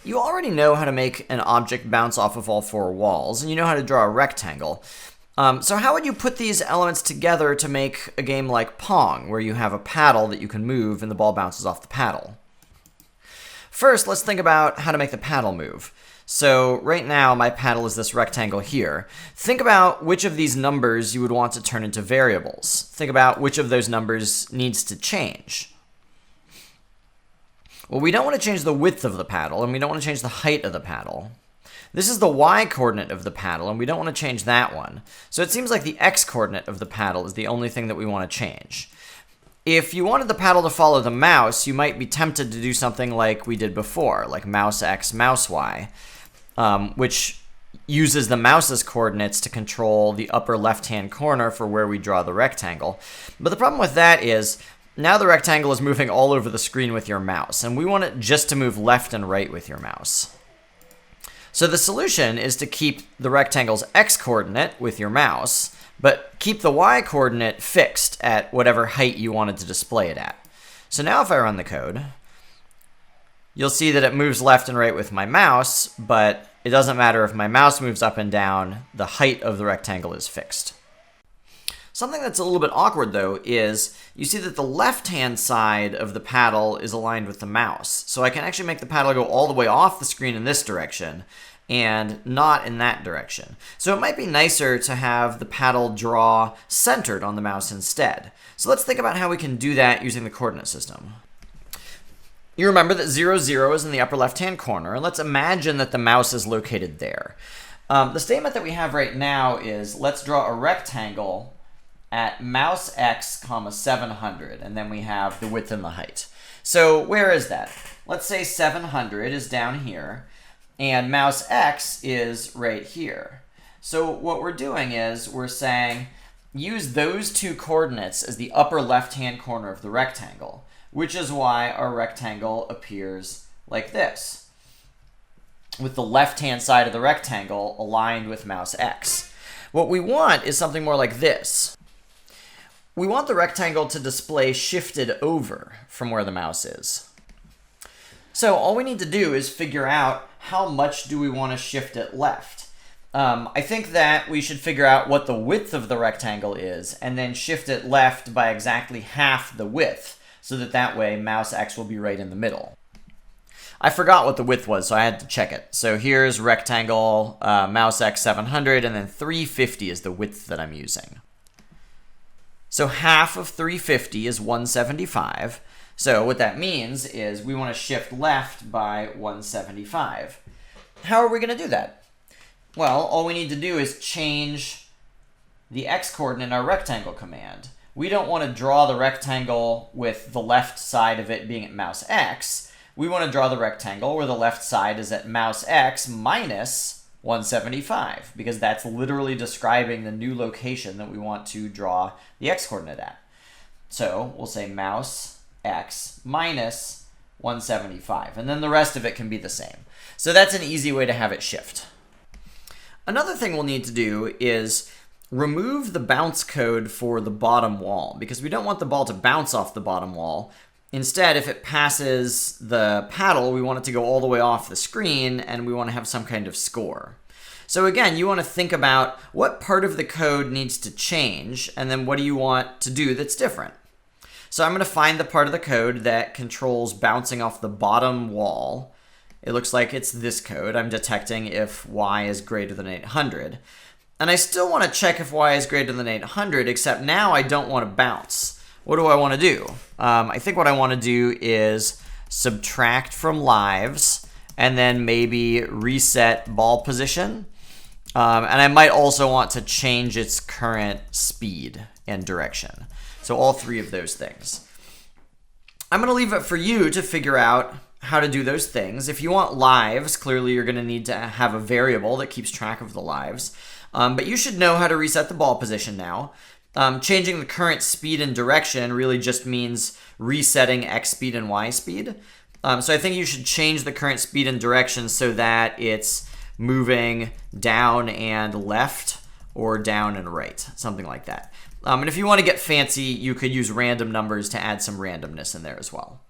You already know how to make an object bounce off of all four walls, and you know how to draw a rectangle. So how would you put these elements together to make a game like Pong, where you have a paddle that you can move and the ball bounces off the paddle? First, let's think about how to make the paddle move. So right now, my paddle is this rectangle here. Think about which of these numbers you would want to turn into variables. Think about which of those numbers needs to change. Well, we don't want to change the width of the paddle, and we don't want to change the height of the paddle. This is the y-coordinate of the paddle, and we don't want to change that one. So it seems like the x-coordinate of the paddle is the only thing that we want to change. If you wanted the paddle to follow the mouse, you might be tempted to do something like we did before, like mouse x, mouse y, which uses the mouse's coordinates to control the upper left-hand corner for where we draw the rectangle. But the problem with that is, now the rectangle is moving all over the screen with your mouse, and we want it just to move left and right with your mouse. So the solution is to keep the rectangle's x-coordinate with your mouse, but keep the y-coordinate fixed at whatever height you wanted to display it at. So now if I run the code, you'll see that it moves left and right with my mouse, but it doesn't matter if my mouse moves up and down, the height of the rectangle is fixed. Something that's a little bit awkward, though, is you see that the left-hand side of the paddle is aligned with the mouse. So I can actually make the paddle go all the way off the screen in this direction and not in that direction. So it might be nicer to have the paddle draw centered on the mouse instead. So let's think about how we can do that using the coordinate system. You remember that 0, 0 is in the upper left-hand corner, and let's imagine that the mouse is located there. The statement that we have right now is, let's draw a rectangle at mouse x, comma 700, and then we have the width and the height. So where is that? Let's say 700 is down here, and mouse x is right here. So what we're doing is we're saying use those two coordinates as the upper left-hand corner of the rectangle, which is why our rectangle appears like this, with the left-hand side of the rectangle aligned with mouse x. What we want is something more like this. We want the rectangle to display shifted over from where the mouse is. So all we need to do is figure out how much do we want to shift it left. I think that we should figure out what the width of the rectangle is and then shift it left by exactly half the width, so that way mouse x will be right in the middle. I forgot what the width was, so I had to check it. So here's rectangle, mouse x 700, and then 350 is the width that I'm using. So half of 350 is 175. So what that means is we want to shift left by 175. How are we going to do that? Well, all we need to do is change the x-coordinate in our rectangle command. We don't want to draw the rectangle with the left side of it being at mouse x. We want to draw the rectangle where the left side is at mouse x minus 175, because that's literally describing the new location that we want to draw the x-coordinate at. So we'll say mouse x minus 175, and then the rest of it can be the same. So that's an easy way to have it shift. Another thing we'll need to do is remove the bounce code for the bottom wall, because we don't want the ball to bounce off the bottom wall. Instead, if it passes the paddle, we want it to go all the way off the screen, and we want to have some kind of score. So again, you want to think about what part of the code needs to change, and then what do you want to do that's different. So I'm going to find the part of the code that controls bouncing off the bottom wall. It looks like it's this code. I'm detecting if y is greater than 800. And I still want to check if y is greater than 800, except now I don't want to bounce. What do I want to do? I think what I want to do is subtract from lives and then maybe reset ball position. And I might also want to change its current speed and direction. So all three of those things. I'm going to leave it for you to figure out how to do those things. If you want lives, clearly you're going to need to have a variable that keeps track of the lives. But you should know how to reset the ball position now. Changing the current speed and direction really just means resetting x speed and y speed. So I think you should change the current speed and direction so that it's moving down and left or down and right, something like that. And if you want to get fancy, you could use random numbers to add some randomness in there as well.